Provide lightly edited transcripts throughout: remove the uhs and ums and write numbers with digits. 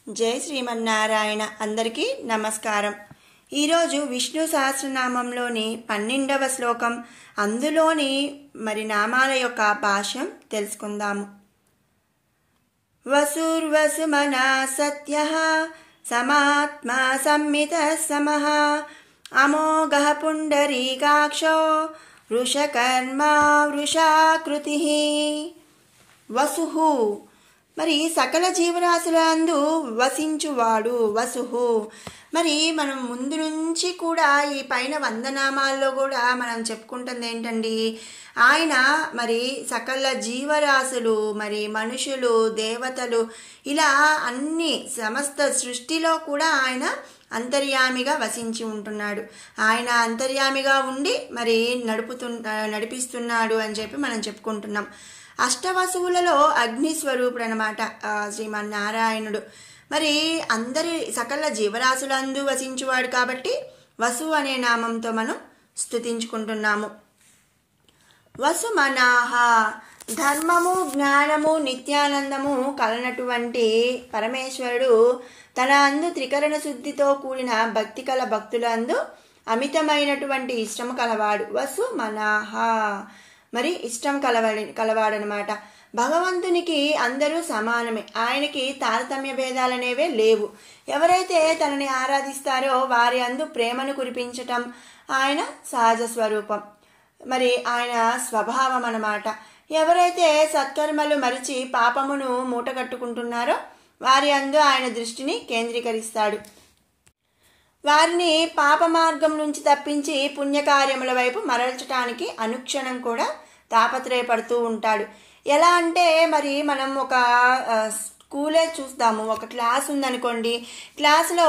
జై శ్రీమన్నారాయణ. అందరికీ నమస్కారం. ఈరోజు విష్ణు సహస్రనామంలోని 12వ శ్లోకం, అందులోని నామాల యొక్క భాష్యం తెలుసుకుందాము. వసుర్వసుమనా సత్యః సమాత్మా సంమిత సమః అమోఘః పుండరీకాక్షో వృషకర్మా వృషాకృతిః. వసుః సకల జీవరాశులందు వసించువాడు వసుహు. మనం ముందు నుంచి కూడా ఈ పైన 100 నామాల్లో కూడా మనం చెప్పుకుంటుంది ఏంటండి, ఆయన సకల జీవరాశులు మనుషులు దేవతలు ఇలా అన్ని సమస్త సృష్టిలో కూడా ఆయన అంతర్యామిగా వసించి ఉంటున్నాడు. ఆయన అంతర్యామిగా ఉండి నడిపిస్తున్నాడు అని చెప్పి మనం చెప్పుకుంటున్నాం. అష్టవసువులలో అగ్నిస్వరూపుడు అనమాట శ్రీమన్నారాయణుడు. అందరి సకల జీవరాశులందు వసించువాడు కాబట్టి వసు అనే నామంతో మనం స్తుతించుకుంటున్నాము. వసుమనాహ, ధర్మము జ్ఞానము నిత్యానందము కలనటువంటి పరమేశ్వరుడు తన అందు త్రికరణ శుద్ధితో కూడిన భక్తి కల భక్తులందు అమితమైనటువంటి ఇష్టము కలవాడు. వసుమనాహ ఇష్టం కలవాడనమాట. భగవంతునికి అందరూ సమానమే, ఆయనకి తారతమ్య భేదాలనేవే లేవు. ఎవరైతే తనని ఆరాధిస్తారో వారి అందు ప్రేమను కురిపించటం ఆయన సహజ స్వరూపం, ఆయన స్వభావం అన్నమాట. ఎవరైతే సత్కర్మలు మరిచి పాపమును మూటగట్టుకుంటున్నారో వారి అందు ఆయన దృష్టిని కేంద్రీకరిస్తాడు. వారిని పాప మార్గం నుంచి తప్పించి పుణ్యకార్యముల వైపు మరల్చడానికి అనుక్షణం కూడా తాపత్రయపడుతూ ఉంటాడు. ఎలా అంటే మనం ఒక స్కూలే చూస్తాము. ఒక క్లాస్ ఉందనుకోండి, క్లాసులో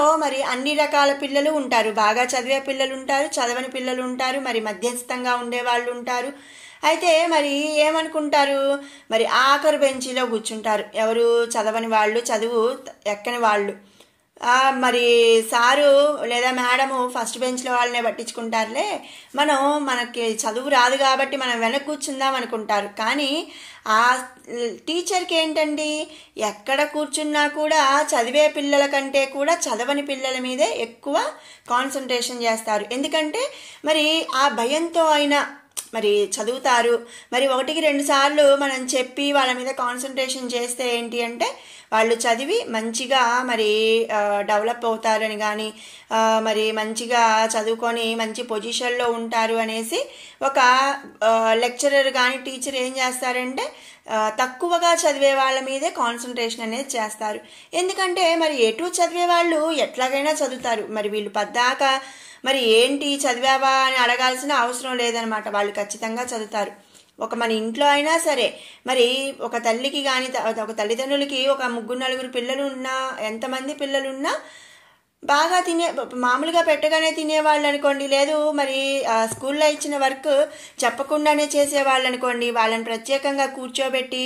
అన్ని రకాల పిల్లలు ఉంటారు. బాగా చదివే పిల్లలు ఉంటారు, చదవని పిల్లలు ఉంటారు, మధ్యస్థంగా ఉండే వాళ్ళు ఉంటారు. అయితే ఏమనుకుంటారు, ఆఖరు బెంచీలో కూర్చుంటారు ఎవరు, చదవని వాళ్ళు, చదువు ఎక్కని వాళ్ళు. సారు లేదా మేడము ఫస్ట్ బెంచ్లో వాళ్ళనే పట్టించుకుంటారులే, మనకి చదువు రాదు కాబట్టి మనం వెనక కూర్చుందాం అనుకుంటారు. కానీ ఆ టీచర్కి ఏంటండి, ఎక్కడ కూర్చున్నా కూడా చదివే పిల్లల కంటే కూడా చదవని పిల్లల మీదే ఎక్కువ కాన్సన్ట్రేషన్ చేస్తారు. ఎందుకంటే ఆ భయంతో అయినా చదువుతారు. 1కి 2 సార్లు మనం చెప్పి వాళ్ళ మీద కాన్సన్ట్రేషన్ చేస్తే ఏంటి అంటే వాళ్ళు చదివి మంచిగా డెవలప్ అవుతారని కానీ మంచిగా చదువుకొని మంచి పొజిషన్లో ఉంటారు అనేసి ఒక లెక్చరర్ కానీ టీచర్ ఏం చేస్తారంటే తక్కువగా చదివే వాళ్ళ మీదే కాన్సన్ట్రేషన్ అనేది చేస్తారు. ఎందుకంటే ఎటు చదివే వాళ్ళు ఎట్లాగైనా చదువుతారు. వీళ్ళు పద్దాక ఏంటి చదివావా అని అడగాల్సిన అవసరం లేదనమాట. వాళ్ళు ఖచ్చితంగా చదువుతారు. మన ఇంట్లో అయినా సరే ఒక తల్లికి కానీ ఒక తల్లిదండ్రులకి ఒక 3-4 పిల్లలు ఉన్నా, ఎంతమంది పిల్లలు ఉన్నా బాగా మామూలుగా పెట్టగానే తినేవాళ్ళు అనుకోండి, లేదు స్కూల్లో ఇచ్చిన వర్క్ చెప్పకుండానే చేసేవాళ్ళు అనుకోండి, వాళ్ళని ప్రత్యేకంగా కూర్చోబెట్టి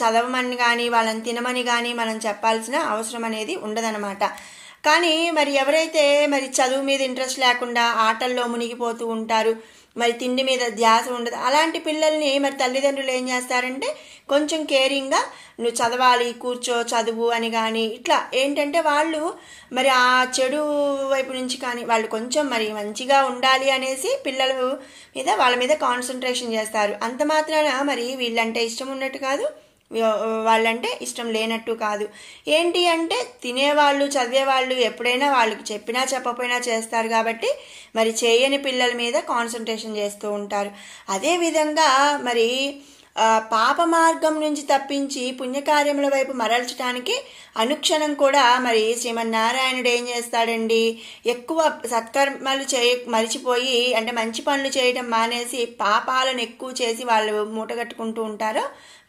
చదవమని కానీ వాళ్ళని తినమని కానీ మనం చెప్పాల్సిన అవసరం అనేది ఉండదన్నమాట. కానీ ఎవరైతే చదువు మీద ఇంట్రెస్ట్ లేకుండా ఆటల్లో మునిగిపోతూ ఉంటారు, తిండి మీద ధ్యాస ఉండదు, అలాంటి పిల్లల్ని తల్లిదండ్రులు ఏం చేస్తారంటే కొంచెం కేరింగ్గా నువ్వు చదవాలి, కూర్చో చదువు అని కానీ ఇట్లా ఏంటంటే వాళ్ళు ఆ చెడు వైపు నుంచి కానీ వాళ్ళు కొంచెం మంచిగా ఉండాలి అనేసి పిల్లల మీద వాళ్ళ మీద కాన్సన్ట్రేషన్ చేస్తారు. అంత మాత్రాన వీళ్ళంటే ఇష్టం ఉన్నట్టు కాదు, వాళ్ళంటే ఇష్టం లేనట్టు కాదు. ఏంటి అంటే తినేవాళ్ళు చదివేవాళ్ళు ఎప్పుడైనా వాళ్ళకి చెప్పినా చెప్పకపోయినా చేస్తారు కాబట్టి చేయని పిల్లల మీద కాన్సన్ట్రేషన్ చేస్తూ ఉంటారు. అదేవిధంగా పాప మార్గం నుంచి తప్పించి పుణ్యకార్యముల వైపు మరల్చడానికి అనుక్షణం కూడా శ్రీమన్నారాయణుడు ఏం చేస్తాడండి, ఎక్కువ సత్కర్మలు మరిచిపోయి అంటే మంచి పనులు చేయడం మానేసి పాపాలను ఎక్కువ చేసి వాళ్ళు మూటగట్టుకుంటూ ఉంటారో,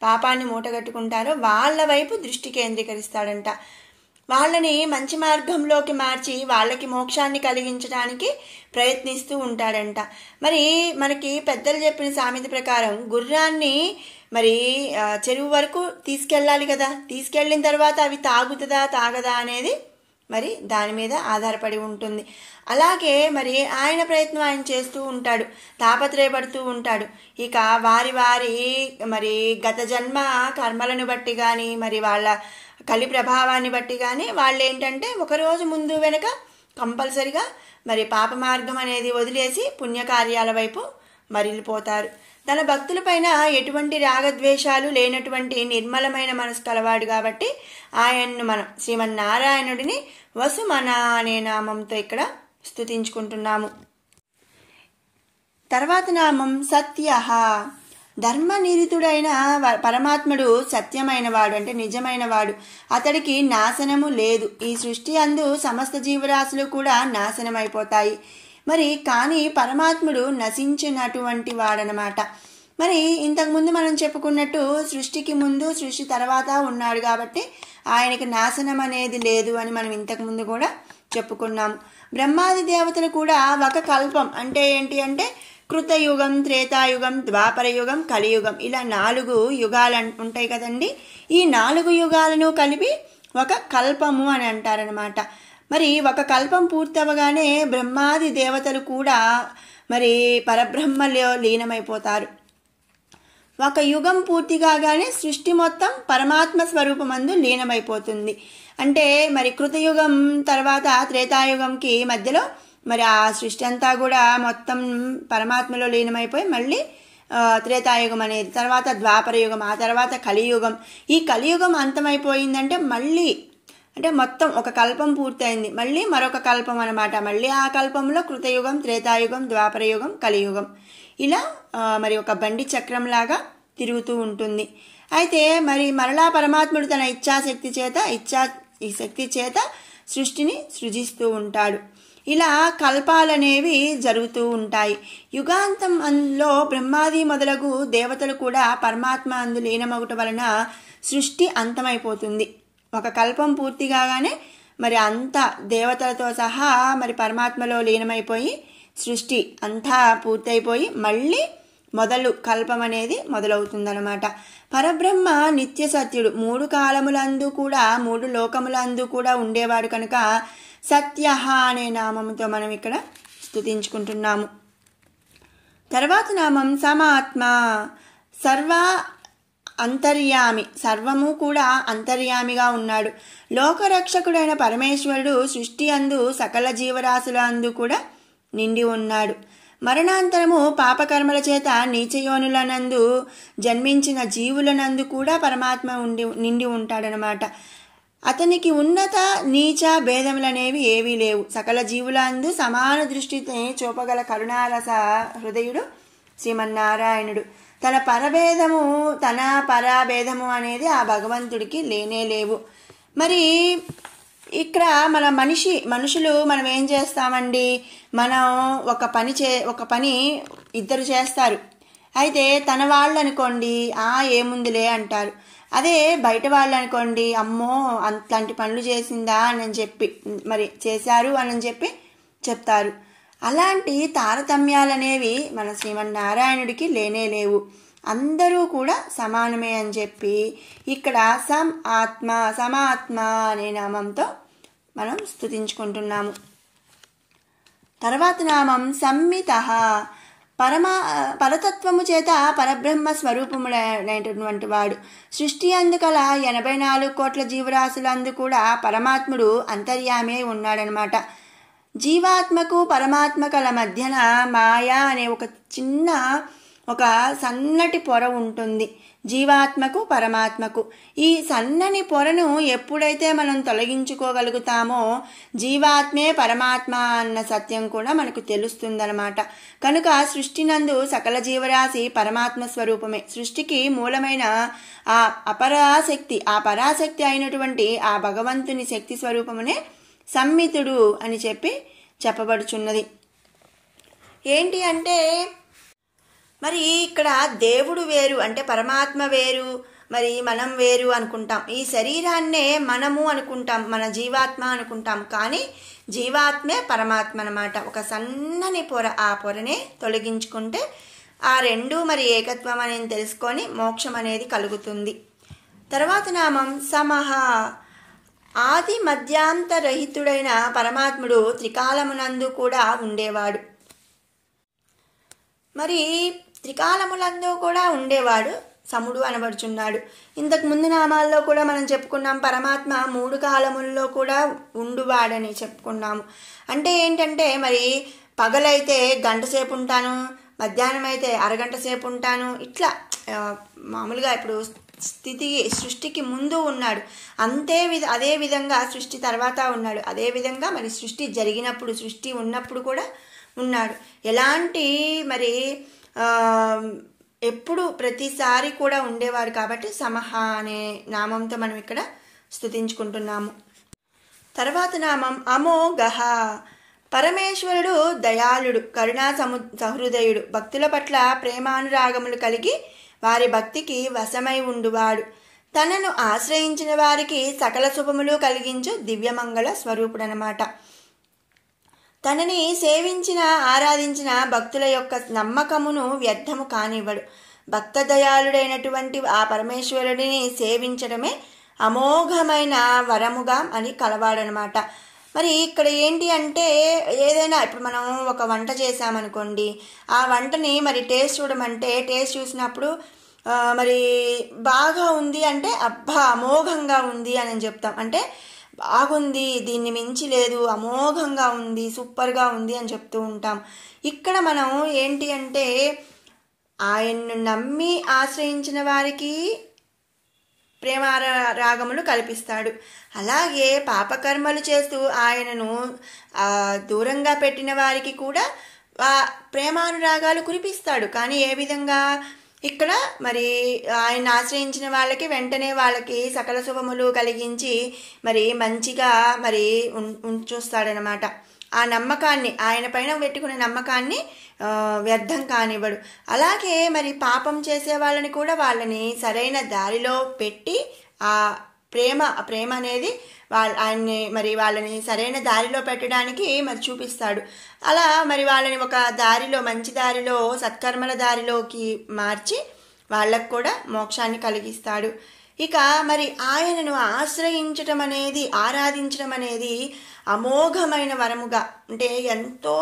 పాపాన్ని మూటగట్టుకుంటారో వాళ్ళ వైపు దృష్టి కేంద్రీకరిస్తాడంట. వాళ్ళని మంచి మార్గంలోకి మార్చి వాళ్ళకి మోక్షాన్ని కలిగించడానికి ప్రయత్నిస్తూ ఉంటాడంట. మనకి పెద్దలు చెప్పిన సామెత ప్రకారం గుర్రాన్ని చెరువు వరకు తీసుకెళ్ళాలి కదా, తీసుకెళ్ళిన తర్వాత అవి తాగుతుందా తాగదా అనేది దాని మీద ఆధారపడి ఉంటుంది. అలాగే ఆయన ప్రయత్నం ఆయన చేస్తూ ఉంటాడు, తాపత్రయపడుతూ ఉంటాడు. ఇక వారి వారి గత జన్మ కర్మలను బట్టి కానీ వాళ్ళ కలి ప్రభావాన్ని బట్టి కానీ వాళ్ళు ఏంటంటే ఒకరోజు ముందు వెనక కంపల్సరిగా మరి పాప మార్గం అనేది వదిలేసి పుణ్యకార్యాల వైపు మరలిపోతారు. తన భక్తులపైన ఎటువంటి రాగద్వేషాలు లేనటువంటి నిర్మలమైన మనసు కలవాడు కాబట్టి ఆయన్ను మనం శ్రీమన్నారాయణుడిని వసుమన అనే నామంతో ఇక్కడ స్తుతించుకుంటున్నాము. తర్వాత నామం సత్యః. ధర్మనిరతుడైన పరమాత్ముడు సత్యమైన వాడు, అంటే నిజమైన వాడు. అతడికి నాశనము లేదు. ఈ సృష్టి అందు సమస్త జీవరాశులు కూడా నాశనమైపోతాయి. మరి కానీ పరమాత్ముడు నశించినటువంటి వాడనమాట. మరి ఇంతకుముందు మనం చెప్పుకున్నట్టు సృష్టికి ముందు సృష్టి తర్వాత ఉన్నాడు కాబట్టి ఆయనకి నాశనం అనేది లేదు అని మనం ఇంతకుముందు కూడా చెప్పుకున్నాము. బ్రహ్మాది దేవతలు కూడా ఒక కల్పం అంటే ఏంటి అంటే కృతయుగం, త్రేతాయుగం, ద్వాపరయుగం, కలియుగం, ఇలా 4 యుగాలు ఉంటాయి కదండి. ఈ 4 యుగాలను కలిపి ఒక కల్పము అని అంటారనమాట. మరి ఒక కల్పం పూర్తవగానే బ్రహ్మాది దేవతలు కూడా మరి పరబ్రహ్మలో లీనమైపోతారు. ఒక యుగం పూర్తి కాగానే సృష్టి మొత్తం పరమాత్మ స్వరూపమందు లీనమైపోతుంది. అంటే మరి కృతయుగం తర్వాత త్రేతాయుగంకి మధ్యలో మరి ఆ సృష్టి అంతా కూడా మొత్తం పరమాత్మలో లీనమైపోయి మళ్ళీ త్రేతాయుగం అనేది, తర్వాత ద్వాపరయుగం, ఆ తర్వాత కలియుగం. ఈ కలియుగం అంతమైపోయిందంటే మళ్ళీ అంటే మొత్తం ఒక కల్పం పూర్తయింది, మళ్ళీ మరొక కల్పం అనమాట. మళ్ళీ ఆ కల్పంలో కృతయుగం, త్రేతాయుగం, ద్వాపరయుగం, కలియుగం, ఇలా మరి ఒక బండి చక్రంలాగా తిరుగుతూ ఉంటుంది. అయితే మరి మరలా పరమాత్ముడు తన శక్తి చేత సృష్టిని సృజిస్తూ ఉంటాడు. ఇలా కల్పాలనేవి జరుగుతూ ఉంటాయి. యుగాంతంలో బ్రహ్మాది మొదలగు దేవతలు కూడా పరమాత్మ అందు లీనమగుట వలన సృష్టి అంతమైపోతుంది. ఒక కల్పం పూర్తి కాగానే మరి అంత దేవతలతో సహా మరి పరమాత్మలో లీనమైపోయి సృష్టి అంతా పూర్తయిపోయి మళ్ళీ కల్పం అనేది మొదలవుతుందన్నమాట. పరబ్రహ్మ నిత్య సత్యుడు, 3 కాలములందు కూడా 3 లోకములందు కూడా ఉండేవాడు కనుక సత్యః అనే నామంతో మనం ఇక్కడ స్తుతించుకుంటున్నాము. తర్వాత నామం సమాత్మ. సర్వ అంతర్యామి, సర్వము కూడా అంతర్యామిగా ఉన్నాడు. లోకరక్షకుడైన పరమేశ్వరుడు సృష్టి అందు సకల జీవరాశుల అందు కూడా నిండి ఉన్నాడు. మరణాంతరము పాపకర్మల చేత నీచయోనులనందు జన్మించిన జీవులనందు కూడా పరమాత్మ నిండి ఉంటాడనమాట. అతనికి ఉన్నత నీచ భేదములనేవి ఏవీ లేవు. సకల జీవులందు సమాన దృష్టిని చూపగల కరుణారస హృదయుడు శ్రీమన్నారాయణుడు. తన పరభేదము అనేది ఆ భగవంతుడికి లేనే లేవు. మరి ఇక్కడ మన మనుషులు మనం ఏం చేస్తామండి, మనం ఒక పని ఇద్దరు చేస్తారు. అయితే తన వాళ్ళు అనుకోండి ఏముందిలే అంటారు. అదే బయట వాళ్ళు అనుకోండి అమ్మో అట్లాంటి పనులు చేసిందా అని చెప్పి మరి చేశారు అని చెప్పి చెప్తారు. అలాంటి తారతమ్యాలనేవి మన శ్రీమన్నారాయణుడికి లేనే లేవు. అందరూ కూడా సమానమే అని చెప్పి ఇక్కడ సమాత్మ అనే నామంతో మనం స్తుతించుకుంటున్నాము. తర్వాత నామం సంమితః. పరతత్వము చేత పరబ్రహ్మ స్వరూపములైనటువంటి వాడు. సృష్టి అందుకల 84 కోట్ల జీవరాశులందు కూడా పరమాత్ముడు అంతర్యామి ఉన్నాడనమాట. జీవాత్మకు పరమాత్మ కల మధ్యన మాయా అనే ఒక సన్నటి పొర ఉంటుంది జీవాత్మకు పరమాత్మకు. ఈ సన్నని పొరను ఎప్పుడైతే మనం తొలగించుకోగలుగుతామో జీవాత్మే పరమాత్మ అన్న సత్యం కూడా మనకు తెలుస్తుందన్నమాట. కనుక సృష్టినందు సకల జీవరాశి పరమాత్మ స్వరూపమే. సృష్టికి మూలమైన ఆ పరాశక్తి అయినటువంటి ఆ భగవంతుని శక్తి స్వరూపమునే సంమితుడు అని చెప్పబడుచున్నది. ఏంటి అంటే మరి ఇక్కడ దేవుడు వేరు అంటే పరమాత్మ వేరు, మరి మనం వేరు అనుకుంటాం. ఈ శరీరాన్నే మనము అనుకుంటాం, మన జీవాత్మ అనుకుంటాం. కానీ జీవాత్మే పరమాత్మ అన్నమాట. ఒక సన్నని పొర, ఆ పొరనే తొలగించుకుంటే ఆ రెండు మరి ఏకత్వం అనేది తెలుసుకొని మోక్షం అనేది కలుగుతుంది. తర్వాత నామం సమహ. ఆది మధ్యాంతరహితుడైన పరమాత్ముడు త్రికాలమునందు కూడా ఉండేవాడు. మరి త్రికాలములందు కూడా ఉండేవాడు సముడు అనబడుచున్నాడు. ఇంతకు ముందు నామాల్లో కూడా మనం చెప్పుకున్నాం, పరమాత్మ 3 కాలముల్లో కూడా ఉండువాడని చెప్పుకున్నాము. అంటే ఏంటంటే మరి పగలైతే గంట సేపు ఉంటాను, మధ్యాహ్నం అయితే అరగంట సేపు ఉంటాను, ఇట్లా మామూలుగా ఇప్పుడు సృష్టికి ముందు ఉన్నాడు, అదే విధంగా సృష్టి తర్వాత ఉన్నాడు, అదే విధంగా మరి సృష్టి జరిగినప్పుడు, సృష్టి ఉన్నప్పుడు కూడా ఉన్నాడు. ఎలాంటి మరి ఎప్పుడు ప్రతిసారి కూడా ఉండేవాడు కాబట్టి సమహ అనే నామంతో మనం ఇక్కడ స్తుతించుకుంటున్నాము. తర్వాత నామం అమోఘః. పరమేశ్వరుడు దయాళుడు, కరుణా సహృదయుడు, భక్తుల పట్ల ప్రేమానురాగములు కలిగి వారి భక్తికి వశమై ఉండువాడు. తనను ఆశ్రయించిన వారికి సకల శుభములు కలిగించు దివ్యమంగళ స్వరూపుడనమాట. తనని సేవించిన ఆరాధించిన భక్తుల యొక్క నమ్మకమును వ్యర్థము కానివ్వడు. భక్త దయాళుడైనటువంటి ఆ పరమేశ్వరుడిని సేవించడమే అమోఘమైన వరముగా అని కలవాడనమాట. మరి ఇక్కడ ఏంటి అంటే, ఏదైనా ఇప్పుడు మనం ఒక వంట చేసామనుకోండి, ఆ వంటని మరి టేస్ట్ చూడమంటే టేస్ట్ చూసినప్పుడు మరి బాగా ఉంది అంటే అబ్బా అమోఘంగా ఉంది అని చెప్తాం. అంటే బాగుంది, దీన్ని మించి లేదు, అమోఘంగా ఉంది, సూపర్గా ఉంది అని చెప్తూ ఉంటాం. ఇక్కడ మనం ఏంటి అంటే ఆయన్ను నమ్మి ఆశ్రయించిన వారికి ప్రేమారాగములు కల్పిస్తాడు. అలాగే పాపకర్మలు చేస్తూ ఆయనను దూరంగా పెట్టిన వారికి కూడా ప్రేమానురాగాలు కురిపిస్తాడు. కానీ ఏ విధంగా? ఇక్కడ మరి ఆయన ఆశ్రయించిన వాళ్ళకి వెంటనే వాళ్ళకి సకల శుభములు కలిగించి మరి మంచిగా మరి ఉంచుస్తాడనమాట. ఆ నమ్మకాన్ని, ఆయన పైన పెట్టుకునే నమ్మకాన్ని వ్యర్థం కానివ్వడు. అలాగే మరి పాపం చేసే వాళ్ళని కూడా వాళ్ళని సరైన దారిలో పెట్టి ఆ ప్రేమ అనేది ఆయన్ని మరి వాళ్ళని సరైన దారిలో పెట్టడానికి మరి చూపిస్తాడు. అలా మరి వాళ్ళని ఒక దారిలో, మంచి దారిలో, సత్కర్మల దారిలోకి మార్చి వాళ్ళకు కూడా మోక్షాన్ని కలిగిస్తాడు. ఇక మరి ఆయనను ఆశ్రయించటం అనేది, ఆరాధించడం అనేది అమోఘమైన వరముగా, అంటే ఎంతో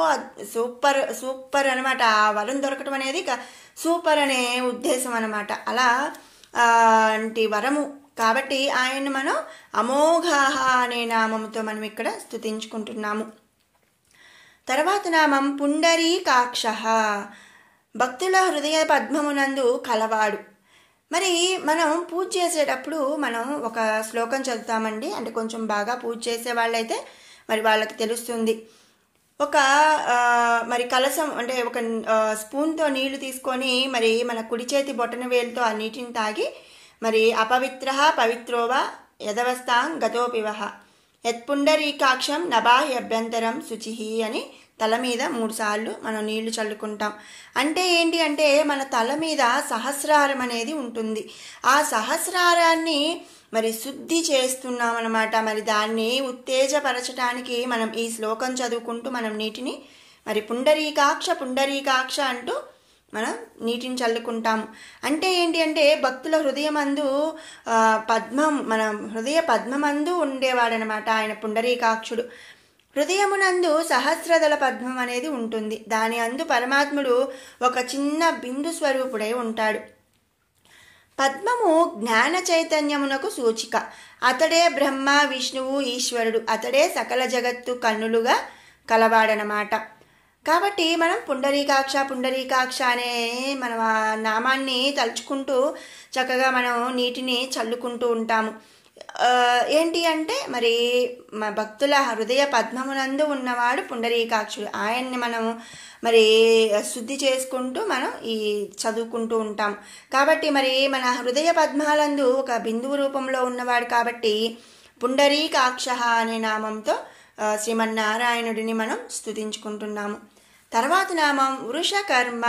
సూపర్ అనమాట. ఆ వరం దొరకటం అనేది సూపర్ అనే ఉద్దేశం అనమాట. అలా అంటే వరము కాబట్టి ఆయన్ని మనం అమోఘః అనే నామముతో మనం ఇక్కడ స్తుతించుకుంటున్నాము. తర్వాత నామం పుండరీకాక్షః. భక్తుల హృదయ పద్మమునందు కలవాడు. మరి మనం పూజ చేసేటప్పుడు మనం ఒక శ్లోకం చదువుతామండి. అంటే కొంచెం బాగా పూజ చేసే వాళ్ళైతే మరి వాళ్ళకి తెలుస్తుంది. ఒక మరి కలసం అంటే ఒక స్పూన్తో నీళ్లు తీసుకొని మరి మన కుడి చేతి బొటన వేలుతో ఆ నీటిని తాగి మరి అపవిత్ర పవిత్రోవా యదవస్థాం గతోపివహ యత్పుండరీకాక్షం నబాహ్యభ్యంతరం శుచిహి అని తల మీద 3 సార్లు మనం నీళ్లు చల్లుకుంటాం. అంటే ఏంటి అంటే మన తల మీద సహస్రారం అనేది ఉంటుంది. ఆ సహస్రారాన్ని మరి శుద్ధి చేస్తున్నాం అన్నమాట. మరి దాన్ని ఉత్తేజపరచడానికి మనం ఈ శ్లోకం చదువుకుంటూ మనం నీటిని మరి పుండరీకాక్ష అంటూ మనం నీటిని చల్లుకుంటాము. అంటే ఏంటి అంటే భక్తుల హృదయమందు పద్మం, మన హృదయ పద్మమందు ఉండేవాడనమాట ఆయన పుండరీకాక్షుడు. హృదయమునందు సహస్రదళ పద్మం అనేది ఉంటుంది. దాని అందు పరమాత్ముడు ఒక చిన్న బిందు స్వరూపుడై ఉంటాడు. పద్మము జ్ఞాన చైతన్యమునకు సూచిక. అతడే బ్రహ్మ, విష్ణువు, ఈశ్వరుడు. అతడే సకల జగత్తు కన్నులుగా కలవాడనమాట. కాబట్టి మనం పుండరీకాక్ష అనే మన నామాన్ని తలుచుకుంటూ చక్కగా మనం నీటిని చల్లుకుంటూ ఉంటాము. ఏంటి అంటే మరి భక్తుల హృదయ పద్మమునందు ఉన్నవాడు పుండరీకాక్షుడు. ఆయన్ని మనం మరి శుద్ధి చేసుకుంటూ మనం ఈ చదువుకుంటూ ఉంటాం. కాబట్టి మరి మన హృదయ పద్మాలందు ఒక బిందువు రూపంలో ఉన్నవాడు కాబట్టి పుండరీకాక్ష అనే నామంతో శ్రీమన్నారాయణుడిని మనం స్తుతించుకుంటున్నాము. తర్వాత నామం వృషకర్మ.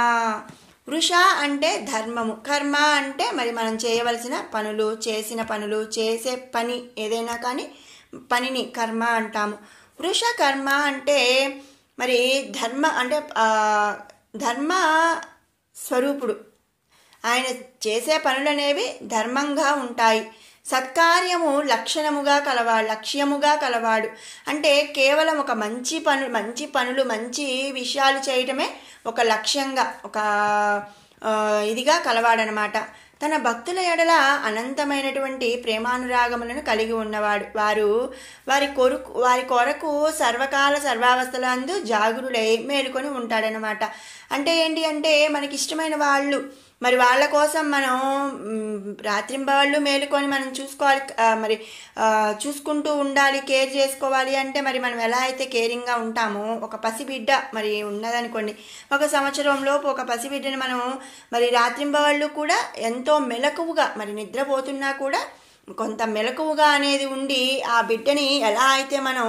వృష అంటే ధర్మము, కర్మ అంటే మరి మనం చేయవలసిన పనులు, చేసిన పనులు, చేసే పని ఏదైనా కానీ పనిని కర్మ అంటాము. వృషకర్మ అంటే మరి ధర్మ అంటే ధర్మ స్వరూపుడు. ఆయన చేసే పనులు అనేవి ధర్మంగా ఉంటాయి. సత్కార్యము లక్షణముగా కలవాడు, లక్ష్యముగా కలవాడు. అంటే కేవలం ఒక మంచి పనులు మంచి విషయాలు చేయటమే ఒక లక్ష్యంగా, ఒక ఇదిగా కలవాడనమాట. తన భక్తుల ఎడల అనంతమైనటువంటి ప్రేమానురాగములను కలిగి ఉన్నవాడు. వారి కొరకు సర్వకాల సర్వావస్థలందు జాగరుడై మేలుకొని ఉంటాడనమాట. అంటే ఏంటి అంటే మనకి ఇష్టమైన వాళ్ళు, మరి వాళ్ళ కోసం మనం రాత్రింబవళ్ళు మేలుకొని మనం చూసుకోవాలి, మరి చూసుకుంటూ ఉండాలి, కేర్ చేసుకోవాలి. అంటే మరి మనం ఎలా అయితే కేరింగ్గా ఉంటామో, ఒక పసిబిడ్డ మరి ఉన్నదనుకోండి, 1 సంవత్సరంలోపు ఒక పసిబిడ్డని మనం మరి రాత్రింబవళ్ళు కూడా ఎంతో మెలకువగా, మరి నిద్రపోతున్నా కూడా కొంత మెలకువగా అనేది ఉండి ఆ బిడ్డని ఎలా అయితే మనం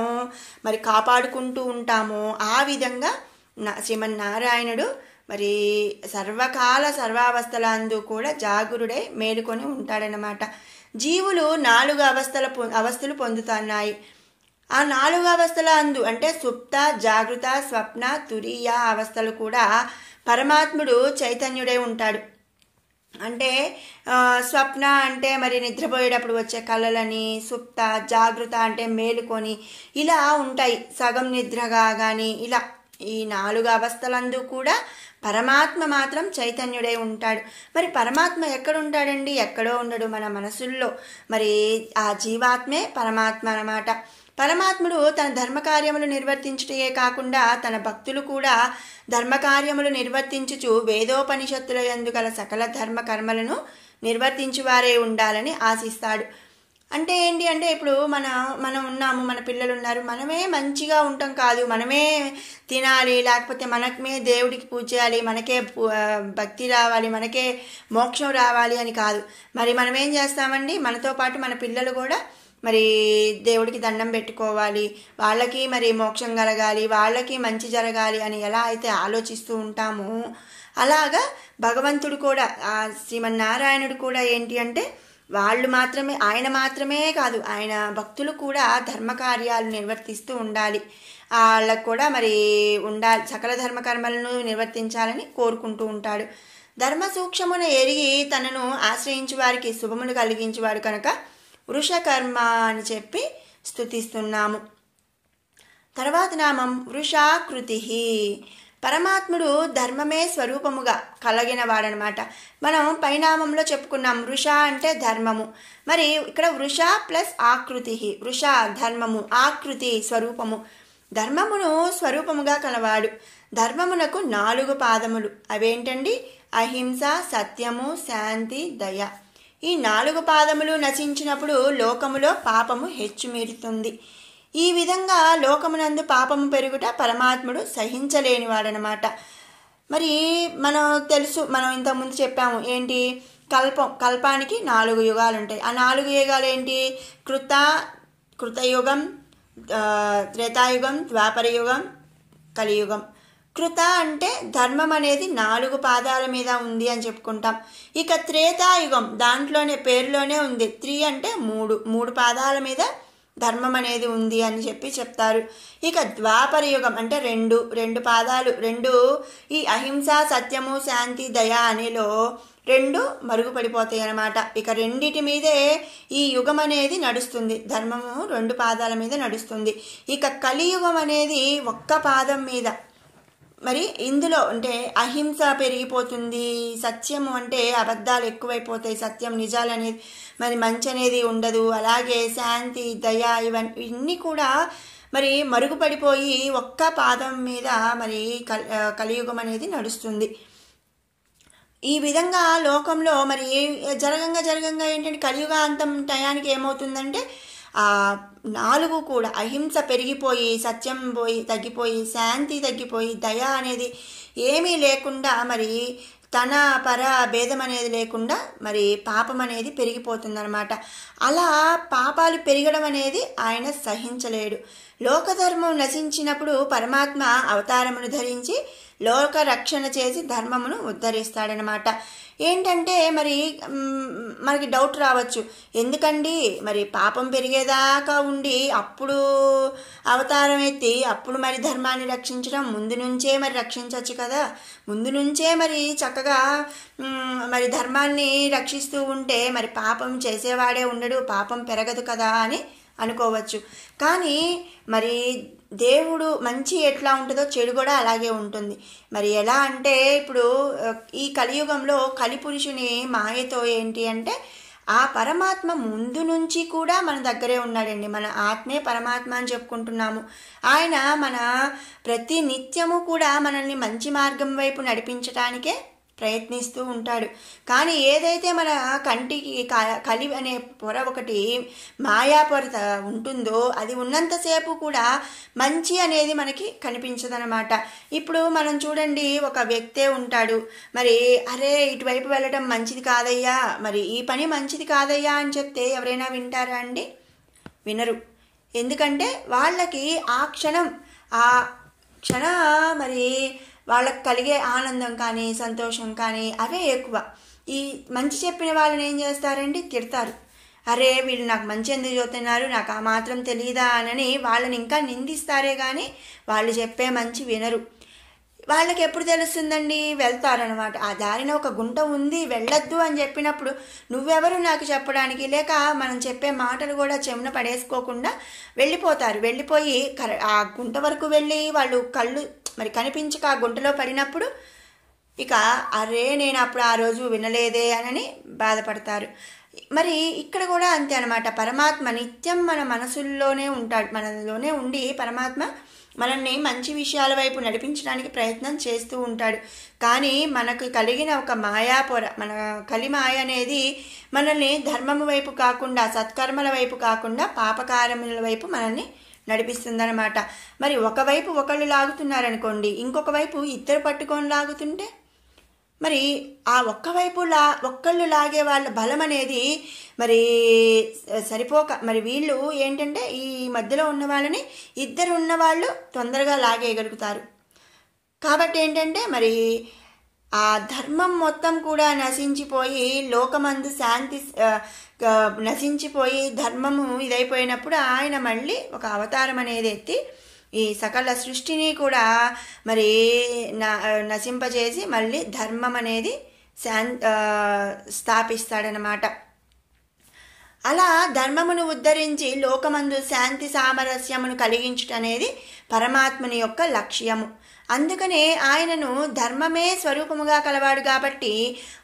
మరి కాపాడుకుంటూ ఉంటామో, ఆ విధంగా శ్రీమన్నారాయణుడు మరి సర్వకాల సర్వావస్థలందు కూడా జాగరుడై మేలుకొని ఉంటాడనమాట. జీవులు 4 అవస్థలు పొందుతున్నాయి. ఆ 4 అవస్థల అందు అంటే సుప్త, జాగృత, స్వప్న, తురీయ అవస్థలు కూడా పరమాత్ముడు చైతన్యుడై ఉంటాడు. అంటే స్వప్న అంటే మరి నిద్రపోయేటప్పుడు వచ్చే కళలని, సుప్త, జాగృత అంటే మేలుకొని ఇలా ఉంటాయి, సగం నిద్రగా కానీ ఇలా. ఈ 4 అవస్థలందు కూడా పరమాత్మ మాత్రం చైతన్యుడై ఉంటాడు. మరి పరమాత్మ ఎక్కడుంటాడండి? ఎక్కడో ఉండడు, మన మనసుల్లో. మరి ఆ జీవాత్మే పరమాత్మ అన్నమాట. పరమాత్ముడు తన ధర్మకార్యములు నిర్వర్తించుటయే కాకుండా తన భక్తులు కూడా ధర్మకార్యములు నిర్వర్తించుచు వేదోపనిషత్తుల యందు గల సకల ధర్మ కర్మలను నిర్వర్తించువారే ఉండాలని ఆశిస్తాడు. అంటే ఏంటి అంటే ఇప్పుడు మనం ఉన్నాము, మన పిల్లలు ఉన్నారు, మనమే మంచిగా ఉంటాం కాదు, మనమే తినాలి, లేకపోతే మనమే దేవుడికి పూజ చేయాలి, మనకే భక్తి రావాలి, మనకే మోక్షం రావాలి అని కాదు. మరి మనం ఏం చేస్తామండి, మనతో పాటు మన పిల్లలు కూడా మరి దేవుడికి దండం పెట్టుకోవాలి, వాళ్ళకి మరి మోక్షం కలగాలి, వాళ్ళకి మంచి జరగాలి అని ఎలా అయితే ఆలోచిస్తూ ఉంటామో, అలాగా భగవంతుడు కూడా, ఆ శ్రీమన్నారాయణుడు కూడా ఏంటి అంటే ఆయన మాత్రమే కాదు, ఆయన భక్తులు కూడా ధర్మకార్యాలు నిర్వర్తిస్తూ ఉండాలి. వాళ్ళకు కూడా మరి ఉండాలి, సకల ధర్మకర్మలను నిర్వర్తించాలని కోరుకుంటూ ఉంటాడు. ధర్మ సూక్ష్మమును ఎరిగి తనను ఆశ్రయించు వారికి శుభమును కలిగించేవాడు కనుక వృషకర్మ అని చెప్పి స్తుతిస్తున్నాము. తర్వాత నామం వృషాకృతి. పరమాత్ముడు ధర్మమే స్వరూపముగా కలిగిన వాడనమాట. మనం పైనామంలో చెప్పుకున్నాం, వృష అంటే ధర్మము. మరి ఇక్కడ వృష ప్లస్ ఆకృతి, వృష ధర్మము, ఆకృతి స్వరూపము. ధర్మమును స్వరూపముగా కలవాడు. ధర్మమునకు 4 పాదములు. అవేంటండి? అహింస, సత్యము, శాంతి, దయ. ఈ 4 పాదములు నశించినప్పుడు లోకములో పాపము హెచ్చుమీరుతుంది. ఈ విధంగా లోకమునందు పాపము పెరుగుట పరమాత్ముడు సహించలేనివాడనమాట. మరి మనం తెలుసు, మనం ఇంతకుముందు చెప్పాము ఏంటి, కల్పానికి 4 యుగాలు ఉంటాయి. ఆ 4 యుగాలు ఏంటి? కృతయుగం, త్రేతాయుగం, ద్వాపరయుగం, కలియుగం. కృత అంటే ధర్మం అనేది 4 పాదాల మీద ఉంది అని చెప్పుకుంటాం. ఇక త్రేతాయుగం దాంట్లోనే పేరులోనే ఉంది, 3 అంటే 3 పాదాల మీద ధర్మం అనేది ఉంది అని చెప్తారు. ఇక ద్వాపర యుగం అంటే 2 పాదాలు, 2 ఈ అహింస, సత్యము, శాంతి, దయ అనేలో 2 మరుగుపడిపోతాయి అన్నమాట. ఇక రెండిటి మీదే ఈ యుగం అనేది నడుస్తుంది, ధర్మము 2 పాదాల మీద నడుస్తుంది. ఇక కలియుగం అనేది 1 పాదం మీద. మరి ఇందులో అంటే అహింస పెరిగిపోతుంది, సత్యము అంటే అబద్ధాలు ఎక్కువైపోతాయి, సత్యం నిజాలు అనేది మరి మంచి అనేది ఉండదు. అలాగే శాంతి, దయ ఇవన్నీ కూడా మరి మరుగుపడిపోయి 1 పాదం మీద మరి కలియుగం అనేది నడుస్తుంది. ఈ విధంగా లోకంలో మరి జరగంగా ఏంటంటే కలియుగ అంతం టయానికి ఏమవుతుందంటే 4 కూడా అహింస పెరిగిపోయి, సత్యం తగ్గిపోయి, శాంతి తగ్గిపోయి, దయ అనేది ఏమీ లేకుండా మరి తన పర భేదం అనేది లేకుండా మరి పాపం అనేది పెరిగిపోతుందన్నమాట. అలా పాపాలు పెరగడం అనేది ఆయన సహించలేడు. లోకధర్మం నశించినప్పుడు పరమాత్మ అవతారమును ధరించి లోక రక్షణ చేసి ధర్మమును ఉద్ధరిస్తాడనమాట. ఏంటంటే మరి మనకి డౌట్ రావచ్చు, ఎందుకండి మరి పాపం పెరిగేదాకా ఉండి అప్పుడు అవతారం ఎత్తి అప్పుడు మరి ధర్మాన్ని రక్షించడం, ముందు నుంచే మరి రక్షించవచ్చు కదా, ముందు నుంచే మరి చక్కగా మరి ధర్మాన్ని రక్షిస్తూ ఉంటే మరి పాపం చేసేవాడే ఉండడు, పాపం పెరగదు కదా అని అనుకోవచ్చు. కానీ మరి దేవుడు మంచి ఎట్లా ఉంటుందో చెడు కూడా అలాగే ఉంటుంది. మరి ఎలా అంటే ఇప్పుడు ఈ కలియుగంలో కలిపురుషుని మాయతో ఏంటి అంటే ఆ పరమాత్మ ముందు నుంచి కూడా మన దగ్గరే ఉన్నాడండి. మన ఆత్మే పరమాత్మ అని చెప్పుకుంటున్నాము. ఆయన మన ప్రతి నిత్యము కూడా మనల్ని మంచి మార్గం వైపు నడిపించటానికే ప్రయత్నిస్తూ ఉంటాడు. కానీ ఏదైతే మన కంటికి కలి అనే పొర ఒకటి మాయా పొర ఉంటుందో అది ఉన్నంతసేపు కూడా మంచి అనేది మనకి కనిపించదనమాట. ఇప్పుడు మనం చూడండి, ఒక వ్యక్తే ఉంటాడు, మరి అరే ఇటువైపు వెళ్ళడం మంచిది కాదయ్యా, మరి ఈ పని మంచిది కాదయ్యా అని చెప్తే ఎవరైనా వింటారా అండి? వినరు. ఎందుకంటే వాళ్ళకి ఆ క్షణం మరి వాళ్ళకి కలిగే ఆనందం కానీ సంతోషం కానీ అవే ఎక్కువ. ఈ మంచి చెప్పిన వాళ్ళని ఏం చేస్తారండి? తిడతారు. అరే వీళ్ళు నాకు మంచి ఎందుకు చెబుతున్నారు, నాకు ఆ మాత్రం తెలియదా అని వాళ్ళని ఇంకా నిందిస్తారే కానీ వాళ్ళు చెప్పే మంచి వినరు. వాళ్ళకి ఎప్పుడు తెలుస్తుందండి? వెళ్తారనమాట. ఆ దారిన ఒక గుంట ఉంది, వెళ్ళొద్దు అని చెప్పినప్పుడు నువ్వెవరు నాకు చెప్పడానికి, లేక మనం చెప్పే మాటలు కూడా చెవున పడేసుకోకుండా వెళ్ళిపోతారు. వెళ్ళిపోయి ఆ గుంట వరకు వెళ్ళి వాళ్ళు కళ్ళు మరి కనిపించక ఆ గుంటలో పడినప్పుడు ఇక అరే నేను అప్పుడు ఆ రోజు వినలేదే అని బాధపడతారు. మరి ఇక్కడ కూడా అంతే అనమాట. పరమాత్మ నిత్యం మన మనసుల్లోనే ఉంటాడు, మనలోనే ఉండి పరమాత్మ మనల్ని మంచి విషయాల వైపు నడిపించడానికి ప్రయత్నం చేస్తూ ఉంటాడు. కానీ మనకు కలిగిన ఒక మాయాపొర, మన కలిమాయ అనేది మనల్ని ధర్మము వైపు కాకుండా, సత్కర్మల వైపు కాకుండా పాపకార్యముల వైపు మనల్ని నడిపిస్తుందన్నమాట. మరి ఒకవైపు ఒకళ్ళు లాగుతున్నారనుకోండి, ఇంకొక వైపు ఇద్దరు పట్టుకొని లాగుతుంటే మరి ఆ ఒక్కళ్ళు లాగే వాళ్ళ బలం అనేది మరి సరిపోక మరి వీళ్ళు ఏంటంటే ఈ మధ్యలో ఉన్న వాళ్ళని ఇద్దరు ఉన్నవాళ్ళు తొందరగా లాగేయగలుగుతారు. కాబట్టి ఏంటంటే మరి ఆ ధర్మం మొత్తం కూడా నశించిపోయి లోకమందు శాంతి నశించిపోయి ధర్మము ఇదైపోయినప్పుడు ఆయన మళ్ళీ ఒక అవతారం అనేది ఎత్తి ఈ సకల సృష్టిని కూడా మరి నశింపజేసి మళ్ళీ ధర్మం అనేది స్థాపిస్తాడనమాట. అలా ధర్మమును ఉద్ధరించి లోకమందు శాంతి సామరస్యమును కలిగించుట అనేది పరమాత్మని యొక్క లక్ష్యము. అందుకనే ఆయనను ధర్మమే స్వరూపముగా కలవాడు కాబట్టి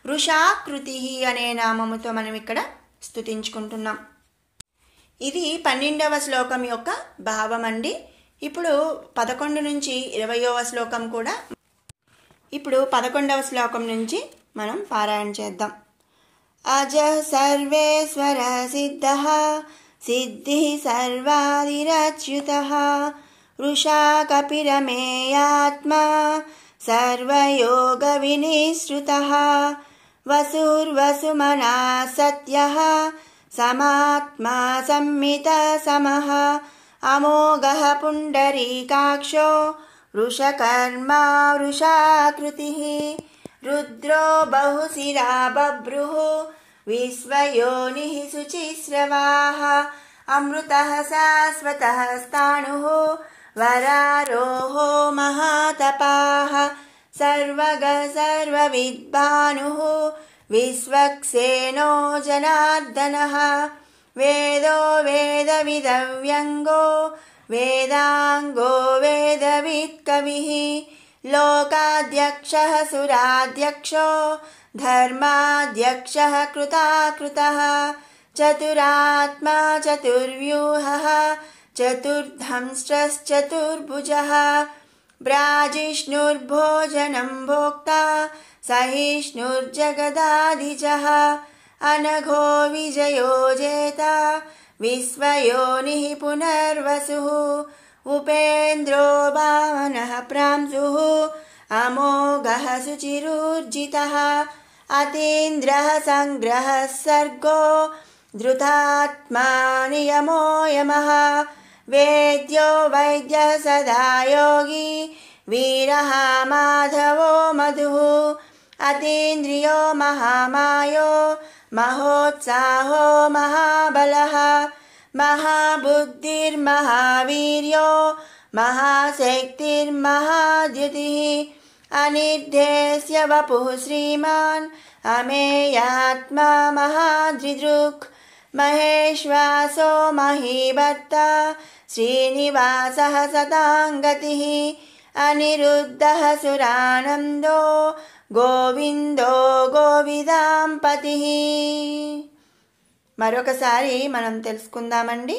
వృషాకృతి అనే నామముతో మనం ఇక్కడ స్తుతించుకుంటున్నాం. ఇది 12వ శ్లోకం యొక్క భావం అండి. ఇప్పుడు 11 నుంచి 20వ శ్లోకం కూడా, ఇప్పుడు 11వ శ్లోకం నుంచి మనం పారాయణ చేద్దాం. అజ సర్వేశ్వర సిద్ధ సిద్ధి సర్వాదిరచ్యుత వృషా కపిరమేయాత్మా సర్వయోగ వినిశ్రుత వసుర్వసుమనా సత్య సమాత్మా సంమిత సమః అమోఘః పుండరీకాక్షో వృషకర్మా వృషాకృతిః రుద్రో బహుశిరా బభ్రుః విశ్వయోనిః శుచిస్రవాః అమృతః శాశ్వతః స్థాణుః వరారోహో మహాతపాః సర్వగః సర్వవిద్భానుః విశ్వక్సేనో జనార్దనః వేదో వేదవిదవ్యంగో వేదాంగో వేదవిత్కవిః లోకాధ్యక్షః సురాధ్యక్షో ధర్మాధ్యక్షः కృతాకృతः చతురాత్మా చతుర్వ్యూహः చతుర్ధంష్ట్రశ్చతుర్భుజः బ్రాజిష్ణుర్భోజనం భోక్తా సహిష్ణుర్జగదాదిజः అనఘో విజయో జేత విశ్వయోనిః పునర్వసుః ఉపేంద్రో వామనః ప్రాంశుః అమోఘః శుచిరూర్జితः అతీంద్రః సంగ్రహः సర్గో ధృతాత్మా నియమో యమః వేద్యో వైద్యः సదా యోగి వీరః మాధవో మధుః అతీంద్రియో మహామాయో మహోత్సాహో మహాబలః మహాబుద్ధిర్మహావీర్యో మహాశక్తిర్మహాద్యుతిః అనిర్దేశ్య వపుః శ్రీమాన్ అమేయాత్మా మహాద్రిదృక్ మహేశ్వాసో మహీభర్త శ్రీనివాసః సతాంగతిః అనిరుద్ధః సురానందో గోవిందో గోవిదాంపతిః. మరొకసారి మనం తెలుసుకుందామండి.